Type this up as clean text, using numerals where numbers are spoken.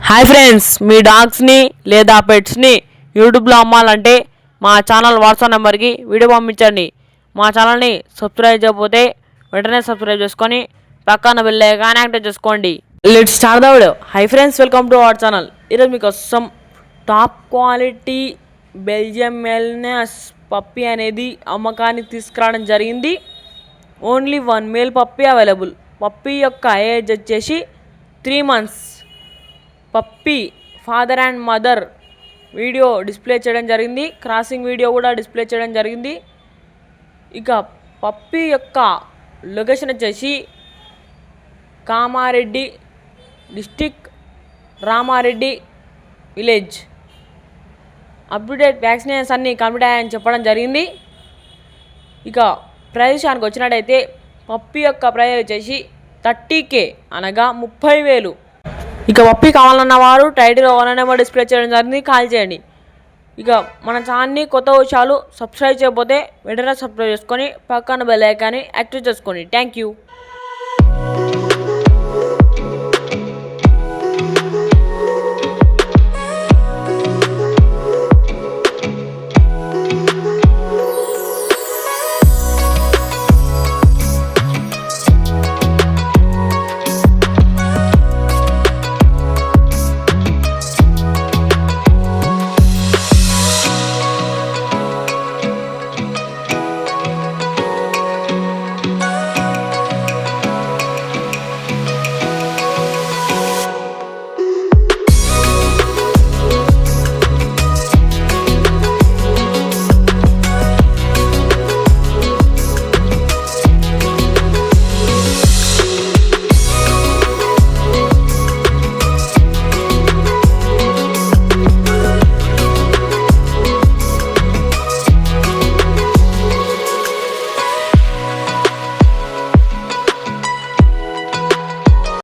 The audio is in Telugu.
హాయ్ ఫ్రెండ్స్, మీ డాగ్స్ని లేదా పెట్స్ని యూట్యూబ్లో అమ్మాలంటే మా ఛానల్ వాట్సాప్ నెంబర్కి వీడియో పంపించండి. మా ఛానల్ని సబ్స్క్రైబ్ చేయకపోతే వెంటనే సబ్స్క్రైబ్ చేసుకొని పక్కన బెల్ ఐకాన్ యాక్టివేట్ చేసుకోండి. Let's start the video. Hi friends, welcome to our channel. ఈరోజు మీకోసం టాప్ క్వాలిటీ బెల్జియం మెల్నెస్ పప్పీ అనేది అమ్మకానికి తీసుకురావడం జరిగింది. Only 1 male puppy available. Puppy యొక్క ఏజ్ వచ్చేసి 3 months. Puppy father and mother video display చేయడం జరిగింది. క్రాసింగ్ వీడియో కూడా డిస్ప్లే చేయడం జరిగింది. ఇక పప్పీ యొక్క లొకేషన్ వచ్చేసి Kamareddy district, Ramareddy village. Update vaccinations అన్నీ కంప్లీట్ అయ్యాయని చెప్పడం జరిగింది. ఇక ప్రైస్ విషయానికి వచ్చినట్టయితే పప్పీ యొక్క ప్రైస్ వచ్చేసి 30K, అనగా 30,000. ఇక పప్పీ కావాలన్న వారు టైటిల్లో ఓనర్ నెంబర్ డిస్ప్లే చేయడం జరిగింది, కాల్ చేయండి. ఇక మన ఛానల్ని కొత్త విషయాలు సబ్స్క్రైబ్ చేయకపోతే వెంటనే సబ్స్క్రైబ్ చేసుకొని పక్కన బెల్ ఐకాన్ని యాక్టివేట్ చేసుకోండి. Thank you.